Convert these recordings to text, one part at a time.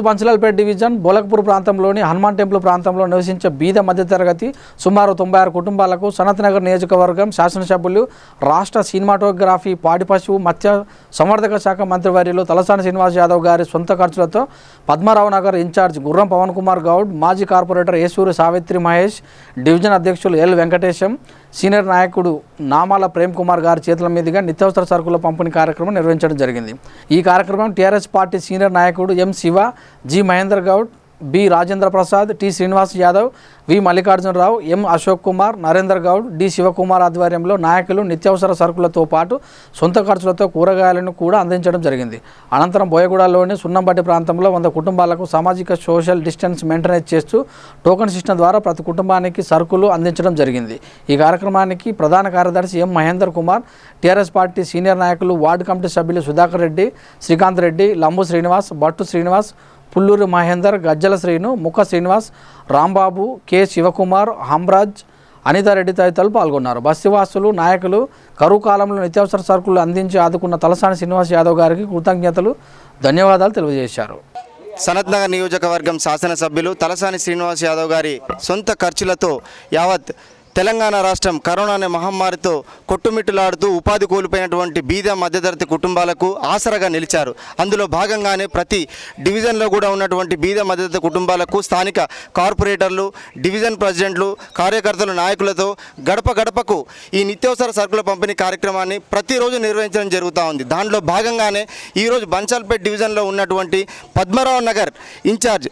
పంచలాల్పేట division Bholakpur ప్రాంతంలోని Hanuman temple ప్రాంతంలో నివసించే బీద మధ్యతరగతి సుమారు 96 కుటుంబాలకు సనత్నగర్ నియోజకవర్గం శాసనసభ్యులు రాష్ట్ర సినిమాటోగ్రఫీ పాడి పశువు మత్స్య సంవర్ధక శాఖ మంత్రివర్యులు తలసాని శ్రీనివాస్ యాదవ్ గారి సొంత ఖర్చులతో పద్మారావు నగర్ ఇన్ఛార్జ్ గుర్రం పవన్ కుమార్ గౌడ్, మాజీ కార్పొరేటర్ ఏసూరి సావిత్రి మహేష్, డివిజన్ అధ్యక్షులు ఎల్ వెంకటేశం, సీనియర్ నాయకుడు నామాల ప్రేమ్ కుమార్ గారి చేతుల మీదుగా నిత్యావసర సరుకుల పంపిణీ కార్యక్రమం నిర్వహించడం జరిగింది. ఈ కార్యక్రమం టీఆర్ఎస్ పార్టీ సీనియర్ నాయకుడు M Shiva, G Mahender Goud, B Rajendra Prasad, T Srinivas Yadav, V Mallikarjunarao, M Ashok Kumar, Narender Goud, D Shivakumar ఆధ్వర్యంలో నాయకులు నిత్యావసర సరుకులతో పాటు సొంత ఖర్చులతో కూరగాయలను కూడా అందించడం జరిగింది. అనంతరం బోయగూడలోని సున్నంబట్టి ప్రాంతంలో 100 కుటుంబాలకు సామాజిక సోషల్ డిస్టెన్స్ మెయింటెనెన్స్ చేస్తూ టోకెన్ సిస్టమ్ ద్వారా ప్రతి కుటుంబానికి సరుకులు అందించడం జరిగింది. ఈ కార్యక్రమానికి ప్రధాన కార్యదర్శి M Mahender Kumar, TRS party senior నాయకులు, వార్డు కమిటీ సభ్యులు సుధాకర్ రెడ్డి, శ్రీకాంత్ రెడ్డి, లంబు శ్రీనివాస్, బట్టు శ్రీనివాస్, పుల్లూరి మహేందర్, గజ్జల శ్రీను, ముఖ శ్రీనివాస్, రాంబాబు, కె శివకుమార్, హంరాజ్, అనితారెడ్డి తదితరులు పాల్గొన్నారు. బస్తివాసులు, నాయకులు కరువు కాలంలో నిత్యావసర సరుకులు అందించి ఆదుకున్న తలసాని శ్రీనివాస్ యాదవ్ గారికి కృతజ్ఞతలు, ధన్యవాదాలు తెలియజేశారు. సనత్నగర్ నియోజకవర్గం శాసనసభ్యులు తలసాని శ్రీనివాస్ యాదవ్ గారి సొంత ఖర్చులతో యావత్ తెలంగాణ రాష్ట్రం కరోనా అనే మహమ్మారితో కొట్టుమిట్టులాడుతూ ఉపాధి కోల్పోయినటువంటి బీద మధ్యతరగతి కుటుంబాలకు ఆసరగా నిలిచారు. అందులో భాగంగానే ప్రతి డివిజన్లో కూడా ఉన్నటువంటి బీద మధ్యతరగతి కుటుంబాలకు స్థానిక కార్పొరేటర్లు, డివిజన్ ప్రెసిడెంట్లు, కార్యకర్తలు, నాయకులతో గడప గడపకు ఈ నిత్యావసర సరుకుల పంపిణీ కార్యక్రమాన్ని ప్రతిరోజు నిర్వహించడం జరుగుతూ ఉంది. దాంట్లో భాగంగానే ఈరోజు బంచాల్పేట్ డివిజన్లో ఉన్నటువంటి పద్మారావు నగర్ ఇన్ఛార్జ్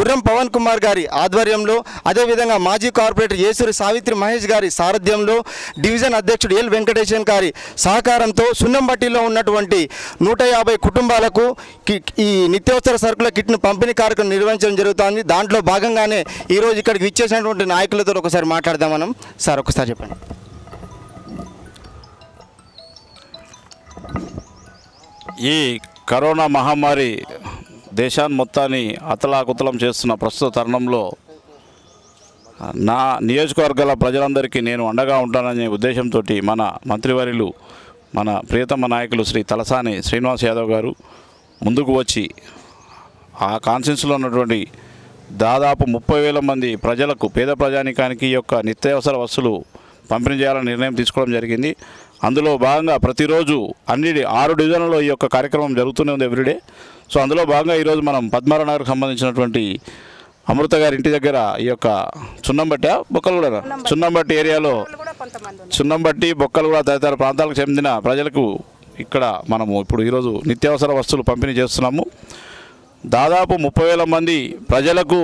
గుర్రం పవన్ కుమార్ గారి ఆధ్వర్యంలో, అదేవిధంగా మాజీ కార్పొరేటర్ ఏసూరి సావిత్రి మహేష్ గారి సారథ్యంలో, డివిజన్ అధ్యక్షుడు ఎల్ వెంకటేశన్ గారి సహకారంతో సున్నంబట్టిలో ఉన్నటువంటి 150 కుటుంబాలకు ఈ నిత్యావసర సరుకుల కిట్ను పంపిణీ కార్యక్రమం నిర్వహించడం జరుగుతుంది. దాంట్లో భాగంగానే ఈరోజు ఇక్కడికి విచ్చేసినటువంటి నాయకులతో ఒకసారి మాట్లాడదాం మనం. సార్ ఒకసారి చెప్పండి. ఈ కరోనా మహమ్మారి దేశాన్ని మొత్తాన్ని అతలాకుతలం చేస్తున్న ప్రస్తుత తరుణంలో నా నియోజకవర్గాల ప్రజలందరికీ నేను అండగా ఉంటాననే ఉద్దేశంతో మన మంత్రివర్యులు, మన ప్రియతమ నాయకులు శ్రీ తలసాని శ్రీనివాస్ యాదవ్ గారు ముందుకు వచ్చి ఆ కాన్స్టిట్యూన్సీలో ఉన్నటువంటి దాదాపు 30,000 మంది ప్రజలకు, పేద ప్రజానీకానికి ఈ యొక్క నిత్యావసర వస్తువులు పంపిణీ చేయాలని నిర్ణయం తీసుకోవడం జరిగింది. అందులో భాగంగా ప్రతిరోజు అన్ని 6 డివిజన్లలో ఈ యొక్క కార్యక్రమం జరుగుతూనే ఉంది ఎవ్రీడే. సో అందులో భాగంగా ఈరోజు మనం పద్మారావు నగర్కి సంబంధించినటువంటి అమృత గారి ఇంటి దగ్గర ఈ యొక్క చున్నంబట్టి ఏరియాలో చున్నంబట్టి, బొక్కలు తదితర ప్రాంతాలకు చెందిన ప్రజలకు ఇక్కడ మనము ఇప్పుడు ఈరోజు నిత్యావసర వస్తువులు పంపిణీ చేస్తున్నాము. దాదాపు 30,000 మంది ప్రజలకు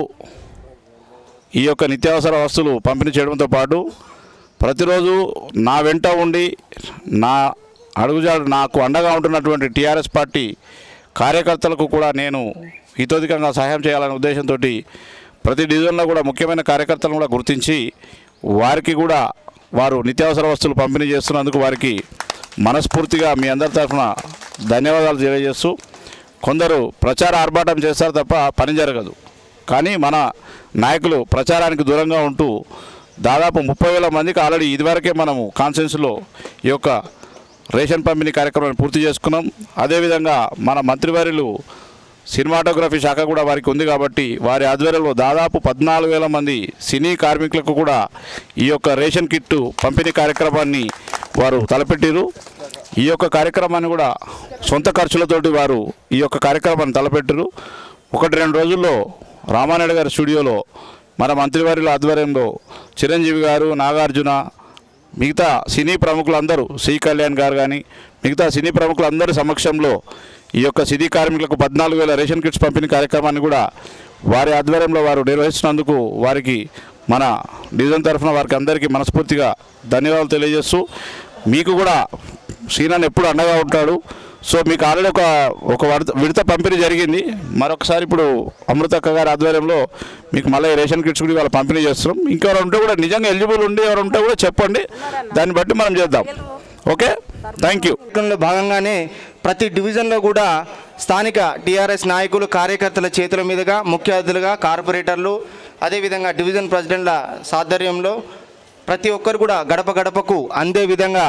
ఈ యొక్క నిత్యావసర వస్తువులు పంపిణీ చేయడంతో పాటు ప్రతిరోజు నా వెంట ఉండి నా అడుగుజాడు నాకు అండగా ఉంటున్నటువంటి టీఆర్ఎస్ పార్టీ కార్యకర్తలకు కూడా నేను హితోధికంగా సహాయం చేయాలనే ఉద్దేశంతో ప్రతి డివిజన్లో కూడా ముఖ్యమైన కార్యకర్తలను కూడా గుర్తించి వారికి కూడా వారు నిత్యావసర వస్తువులు పంపిణీ చేస్తున్నందుకు వారికి మనస్ఫూర్తిగా మీ అందరి తరఫున ధన్యవాదాలు తెలియజేస్తూ, కొందరు ప్రచార ఆర్భాటం చేస్తారు తప్ప పని జరగదు. కానీ మన నాయకులు ప్రచారానికి దూరంగా ఉంటూ దాదాపు 30,000 మందికి ఆల్రెడీ ఇదివరకే మనము కాన్స్టిట్యూన్సీలో ఈ యొక్క రేషన్ పంపిణీ కార్యక్రమాన్ని పూర్తి చేసుకున్నాం. అదేవిధంగా మన మంత్రివర్యులు సినిమాటోగ్రఫీ శాఖ కూడా వారికి ఉంది కాబట్టి వారి ఆధ్వర్యంలో దాదాపు 14,000 మంది సినీ కార్మికులకు కూడా ఈ యొక్క రేషన్ కిట్టు పంపిణీ కార్యక్రమాన్ని వారు తలపెట్టారు. ఈ యొక్క కార్యక్రమాన్ని కూడా సొంత ఖర్చులతోటి వారు ఈ యొక్క కార్యక్రమాన్ని తలపెట్టారు. 1-2 రోజుల్లో రామానాయుడు గారి స్టూడియోలో మన మంత్రివర్యుల ఆధ్వర్యంలో చిరంజీవి గారు, నాగార్జున, మిగతా సినీ ప్రముఖులందరూ, సి కళ్యాణ్ గారు కానీ మిగతా సినీ ప్రముఖులందరి సమక్షంలో ఈ యొక్క సినీ కార్మికులకు 14,000 రేషన్ కిట్స్ పంపిణీ కార్యక్రమాన్ని కూడా వారి ఆధ్వర్యంలో వారు నిర్వహిస్తున్నందుకు వారికి మన డివిజన్ తరఫున వారికి అందరికీ మనస్ఫూర్తిగా ధన్యవాదాలు తెలియజేస్తూ, మీకు కూడా శ్రీనాథ్ ఎప్పుడు అండగా ఉంటాడు. సో మీకు ఆల్రెడీ ఒక విడత పంపిణీ జరిగింది. మరొకసారి ఇప్పుడు అమృతక్క గారి ఆధ్వర్యంలో మీకు మళ్ళీ రేషన్ కిట్స్ కూడా వాళ్ళు పంపిణీ చేస్తున్నాం. ఇంకెవరు ఉంటే కూడా నిజంగా ఎలిజిబుల్ ఉండి ఎవరు ఉంటే కూడా చెప్పండి, దాన్ని బట్టి మనం చేద్దాం. Okay, thank you. భాగంగానే ప్రతి డివిజన్లో కూడా స్థానిక టీఆర్ఎస్ నాయకులు, కార్యకర్తల చేతుల మీదుగా ముఖ్య అతిథులుగా కార్పొరేటర్లు, అదేవిధంగా డివిజన్ ప్రెసిడెంట్ల సాధ్వర్యంలో ప్రతి ఒక్కరు కూడా గడప గడపకు అందే విధంగా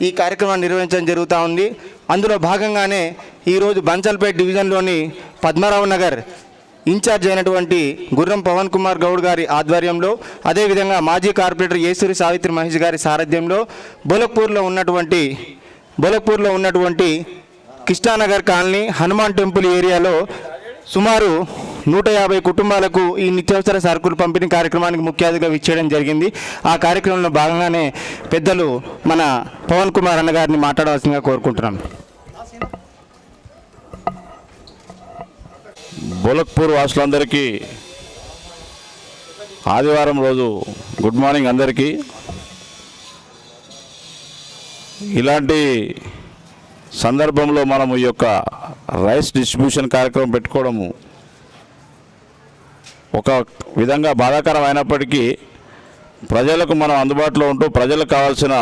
ఈ కార్యక్రమాన్ని నిర్వహించడం జరుగుతూ ఉంది. అందులో భాగంగానే ఈరోజు బంచల్పేట్ డివిజన్లోని పద్మారావు నగర్ ఇన్ఛార్జ్ అయినటువంటి గుర్రం పవన్ కుమార్ గౌడ్ గారి ఆధ్వర్యంలో, అదేవిధంగా మాజీ కార్పొరేటర్ ఏసూరి సావిత్రి మహేష్ గారి సారథ్యంలో బోలక్పూర్లో ఉన్నటువంటి కృష్ణానగర్ కాలనీ హనుమాన్ టెంపుల్ ఏరియాలో సుమారు 150 కుటుంబాలకు ఈ నిత్యావసర సరుకులు పంపిణీ కార్యక్రమానికి ముఖ్య అతిథిగా విచ్చేయడం జరిగింది. ఆ కార్యక్రమంలో భాగంగానే పెద్దలు మన పవన్ కుమార్ అన్న గారిని మాట్లాడవలసిందిగా కోరుకుంటున్నాం. బోలక్పూర్ వాసులందరికీ ఆదివారం రోజు గుడ్ మార్నింగ్ అందరికీ. ఇలాంటి సందర్భంలో మనము ఈ యొక్క రైస్ డిస్ట్రిబ్యూషన్ కార్యక్రమం పెట్టుకోవడము ఒక విధంగా బాధాకరం అయినప్పటికీ ప్రజలకు మనం అందుబాటులో ఉంటూ ప్రజలకు కావాల్సిన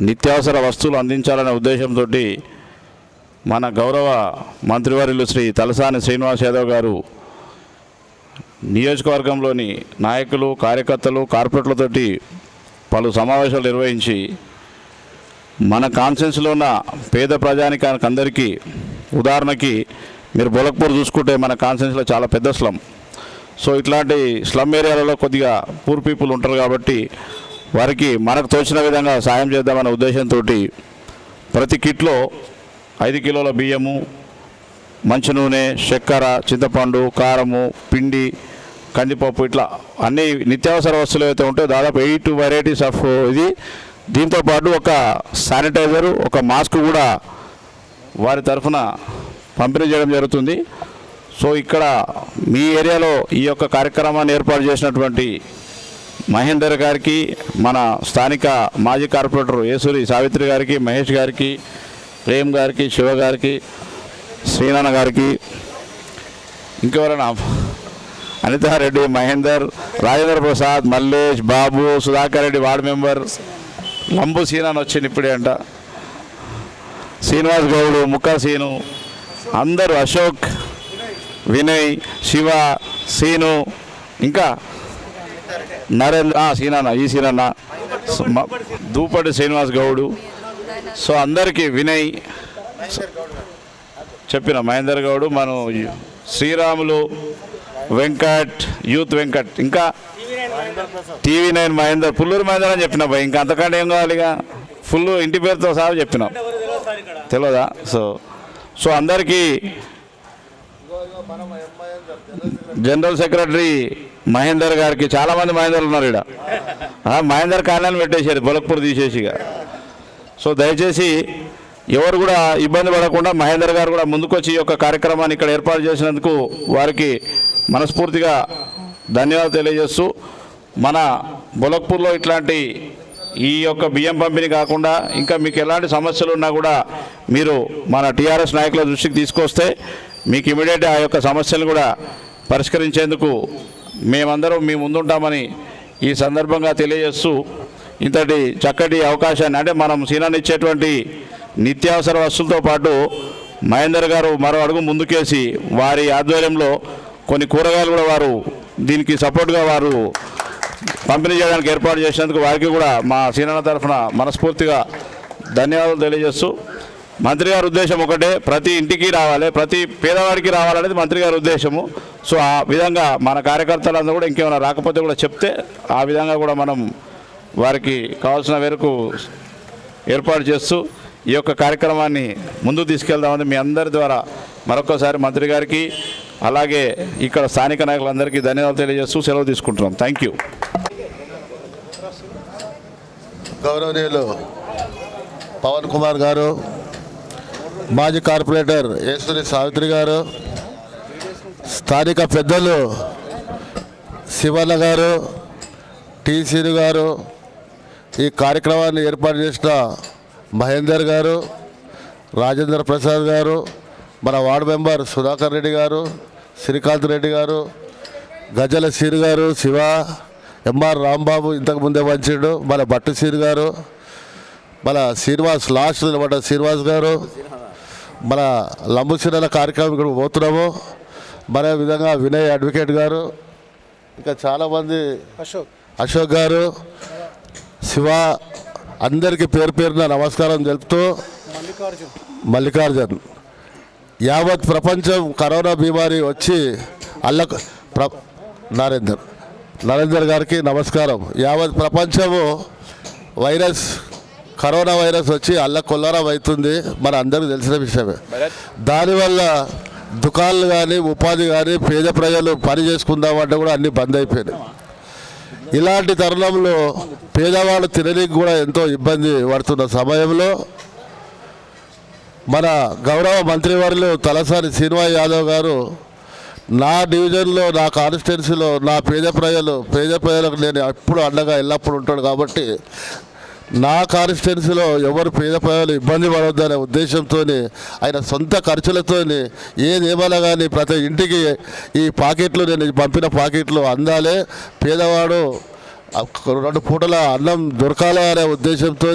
నిత్యావసర వస్తువులు అందించాలనే ఉద్దేశంతో మన గౌరవ మంత్రివర్యులు శ్రీ తలసాని శ్రీనివాస్ యాదవ్ గారు నియోజకవర్గంలోని నాయకులు, కార్యకర్తలు, కార్పొరేట్లతోటి పలు సమావేశాలు నిర్వహించి మన కాన్స్టిట్యున్సీలో ఉన్న పేద ప్రజానికానికి అందరికీ, ఉదాహరణకి మీరు బోలక్పూర్ చూసుకుంటే మన కాన్స్టిట్యున్సీలో చాలా పెద్ద స్లమ్. సో ఇట్లాంటి స్లమ్ ఏరియాలలో కొద్దిగా పూర్ పీపుల్ ఉంటారు కాబట్టి వారికి మనకు తోచిన విధంగా సాయం చేద్దామనే ఉద్దేశంతో ప్రతి కిట్లో 5 కిలోల బియ్యము, మంచి నూనె, చక్కెర, చింతపండు, కారము, పిండి, కందిపప్పు ఇట్లా అన్ని నిత్యావసర వస్తువులు అయితే ఉంటాయో దాదాపు 8 వెరైటీస్ ఆఫ్ ఇది. దీంతోపాటు ఒక శానిటైజరు, ఒక మాస్క్ కూడా వారి తరఫున పంపిణీ చేయడం జరుగుతుంది. సో ఇక్కడ మీ ఏరియాలో ఈ యొక్క కార్యక్రమాన్ని ఏర్పాటు చేసినటువంటి మహేందర్ గారికి, మన స్థానిక మాజీ కార్పొరేటర్ ఏసూరి సావిత్రి గారికి, మహేష్ గారికి, ప్రేమ్ గారికి, శివ గారికి, శ్రీనాన్న గారికి, ఇంకెవరైనా అనితారెడ్డి, మహేందర్, రాజేంద్ర ప్రసాద్, మల్లేష్, బాబు, సుధాకర్ రెడ్డి వార్డు మెంబర్, లంబు సీనాన్ని వచ్చింది ఇప్పుడే అంట, శ్రీనివాస్ గౌడు, ముక్కా సీను, అందరూ, అశోక్, వినయ్, శివ, సీను, ఇంకా నరేంద్ర, సీనన్న, ఈ సీనన్న, దూపటి శ్రీనివాస్ గౌడు. సో అందరికీ వినయ్ చెప్పిన మహేందర్ గౌడు, మనం శ్రీరాములు, వెంకట్, యూత్ వెంకట్, ఇంకా TV9 మహేందర్, పుల్లూరు మహేందర్ అని చెప్పిన భయ్. ఇంకా అంతకంటే ఏం కావాలి? ఇక ఫుల్ ఇంటి పేరుతో సహా చెప్పినాం, తెలియదా? సో అందరికీ జనరల్ సెక్రటరీ మహేందర్ గారికి, చాలామంది మహేందర్లు ఉన్నారు ఇక్కడ, మహేందర్ కాలనీ పెట్టేశారు బోలక్పూర్ తీసేసిగా. సో దయచేసి ఎవరు కూడా ఇబ్బంది పడకుండా మహేందర్ గారు కూడా ముందుకొచ్చి ఈ యొక్క కార్యక్రమాన్ని ఇక్కడ ఏర్పాటు చేసినందుకు వారికి మనస్ఫూర్తిగా ధన్యవాదాలు తెలియజేస్తూ, మన బోలక్పూర్లో ఇట్లాంటి ఈ యొక్క బియ్యం పంపిణీ కాకుండా ఇంకా మీకు ఎలాంటి సమస్యలు ఉన్నా కూడా మీరు మన టీఆర్ఎస్ నాయకుల దృష్టికి తీసుకొస్తే మీకు ఇమీడియట్గా ఆ యొక్క సమస్యలు కూడా పరిష్కరించేందుకు మేమందరం మీ ముందుంటామని ఈ సందర్భంగా తెలియజేస్తూ, ఇంతటి చక్కటి అవకాశాన్ని, అంటే మనం సీనాన్ని ఇచ్చేటువంటి నిత్యావసర వస్తువులతో పాటు మహేందర్ గారు మరో అడుగు ముందుకేసి వారి ఆధ్వర్యంలో కొన్ని కూరగాయలు కూడా వారు దీనికి సపోర్ట్గా వారు పంపిణీ చేయడానికి ఏర్పాటు చేసినందుకు వారికి కూడా మా సీనన్న తరఫున మనస్ఫూర్తిగా ధన్యవాదాలు తెలియజేస్తూ, మంత్రి గారి ఉద్దేశం ఒకటే, ప్రతి ఇంటికి రావాలి, ప్రతి పేదవాడికి రావాలనేది మంత్రి గారి ఉద్దేశము. సో ఆ విధంగా మన కార్యకర్తలందరూ కూడా ఇంకేమైనా రాకపోతే కూడా చెప్తే ఆ విధంగా కూడా మనం వారికి కావాల్సిన మేరకు ఏర్పాటు చేస్తూ ఈ యొక్క కార్యక్రమాన్ని ముందుకు తీసుకెళ్దామని మీ అందరి ద్వారా మరొకసారి మంత్రి గారికి అలాగే ఇక్కడ స్థానిక నాయకులందరికీ ధన్యవాదాలు తెలియజేస్తూ సెలవు తీసుకుంటున్నాం. Thank you. గౌరవనీయులు పవన్ కుమార్ గారు, మాజీ కార్పొరేటర్ ఏసూరి సావిత్రి గారు, స్థానిక పెద్దలు శివన్న గారు, టీసీని గారు, ఈ కార్యక్రమాన్ని ఏర్పాటు చేసిన మహేందర్ గారు, రాజేంద్ర ప్రసాద్ గారు, మన వార్డు మెంబర్ సుధాకర్ రెడ్డి గారు, శ్రీకాంత్ రెడ్డి గారు, గజల సీరు గారు, శివ, ఎంఆర్ రాంబాబు ఇంతకుముందే వచ్చిండు, మన భట్టు సీరు గారు, మన శ్రీనివాస్ లాస్ట్ నిలబడ్డ శ్రీనివాస్ గారు, మన లంబుసిరల కార్యక్రమం ఇక్కడ పోతున్నాము. మరే విధంగా వినయ్ అడ్వకేట్ గారు, ఇంకా చాలామంది, అశోక్ గారు, శివ, అందరికీ పేరు పేరున నమస్కారం తెలుపుతూ, మల్లికార్జున్, యావత్ ప్రపంచం కరోనా బీమారి వచ్చి నరేందర్ గారికి నమస్కారం. యావత్ ప్రపంచము కరోనా వైరస్ వచ్చి అల్లకొల్లరం అవుతుంది, మన అందరికీ తెలిసిన విషయమే. దానివల్ల దుకాణాలు కానీ ఉపాధి కానీ పేద ప్రజలు పని చేసుకుందామంటే కూడా అన్నీ బంద్ అయిపోయినాయి. ఇలాంటి తరుణంలో పేదవాళ్ళు తినడానికి కూడా ఎంతో ఇబ్బంది పడుతున్న సమయంలో మన గౌరవ మంత్రివర్యులు తలసాని శ్రీనివాస్ యాదవ్ గారు నా డివిజన్లో, నా కాన్స్టిట్యున్సీలో నా పేద ప్రజలకు నేను ఎప్పుడు అండగా ఎల్లప్పుడూ ఉంటాడు కాబట్టి నా కాన్స్టిట్యున్సీలో ఎవరు పేద ప్రజలు ఇబ్బంది పడవద్దనే ఉద్దేశంతో ఆయన సొంత ఖర్చులతో ఏదేమైనా కానీ ప్రతి ఇంటికి ఈ పాకెట్లు, నేను పంపిన పాకెట్లు అందాలే, పేదవాడు 2 పూటల అన్నం దొరకాలి అనే ఉద్దేశంతో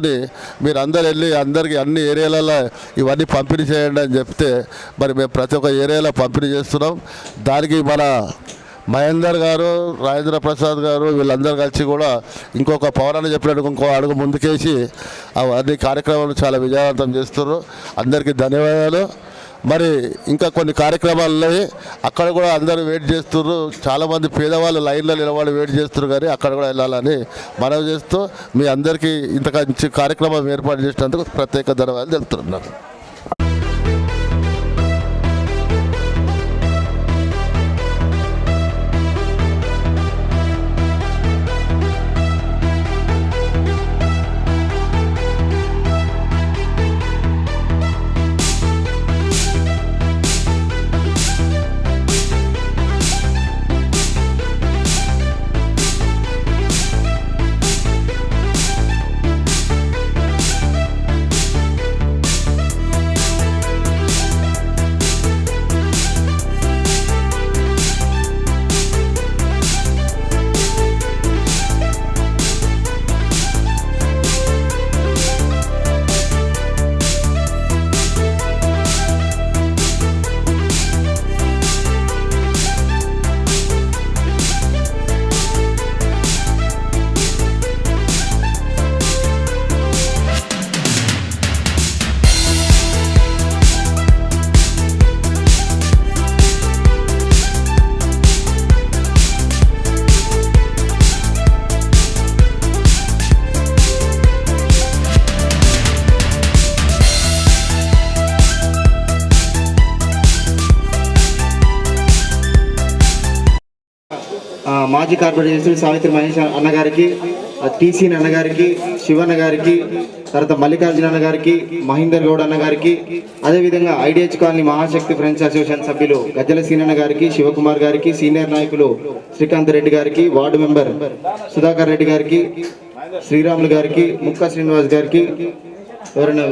మీరు అందరు వెళ్ళి అందరికీ అన్ని ఏరియాలలో ఇవన్నీ పంపిణీ చేయండి అని చెప్తే మరి మేము ప్రతి ఒక్క ఏరియాలో పంపిణీ చేస్తున్నాం. దానికి మన మహేందర్ గారు, రాజేంద్ర ప్రసాద్ గారు వీళ్ళందరూ కలిసి కూడా ఇంకొక పవనాన్ని చెప్పినట్టు ఇంకో అడుగు ముందుకేసి అన్ని కార్యక్రమాలు చాలా విజయవంతం చేస్తున్నారు. అందరికీ ధన్యవాదాలు. మరి ఇంకా కొన్ని కార్యక్రమాలు ఉన్నాయి, అక్కడ కూడా అందరూ వెయిట్ చేస్తున్నారు. చాలామంది పేదవాళ్ళు లైన్లో నిలబడి వెయిట్ చేస్తున్నారు, కానీ అక్కడ కూడా వెళ్ళాలని మనవి చేస్తూ మీ అందరికీ ఇంత మంచి కార్యక్రమం ఏర్పాటు చేసినందుకు ప్రత్యేక ధన్యవాదాలు తెలుపుతున్నాను. మాజీ కార్పొరేటర్ సావిత్రి మహేష్ అన్నగారికి, టీసీ అన్నగారికి, శివన్న గారికి, తర్వాత మల్లికార్జున అన్న గారికి, మహేందర్ గౌడ్ అన్న గారికి, అదేవిధంగా ఐడిహెచ్ కాలనీ మహాశక్తి ఫ్రెండ్స్ అసోసియేషన్ సభ్యులు గజ్జల సీనన్న గారికి, శివకుమార్ గారికి, సీనియర్ నాయకులు శ్రీకాంత్ రెడ్డి గారికి, వార్డు మెంబర్ సుధాకర్ రెడ్డి గారికి, శ్రీరాములు గారికి, ముక్కా శ్రీనివాస్ గారికి, ఎవరైనా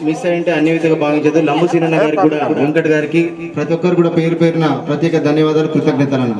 మిస్ అయ్యింటే అన్ని విధంగా భావించదు లంబు సీనన్న గారికి కూడా, వెంకట్ గారికి, ప్రతి ఒక్కరు కూడా పేరు పేరున ప్రత్యేక ధన్యవాదాలు, కృతజ్ఞతలు.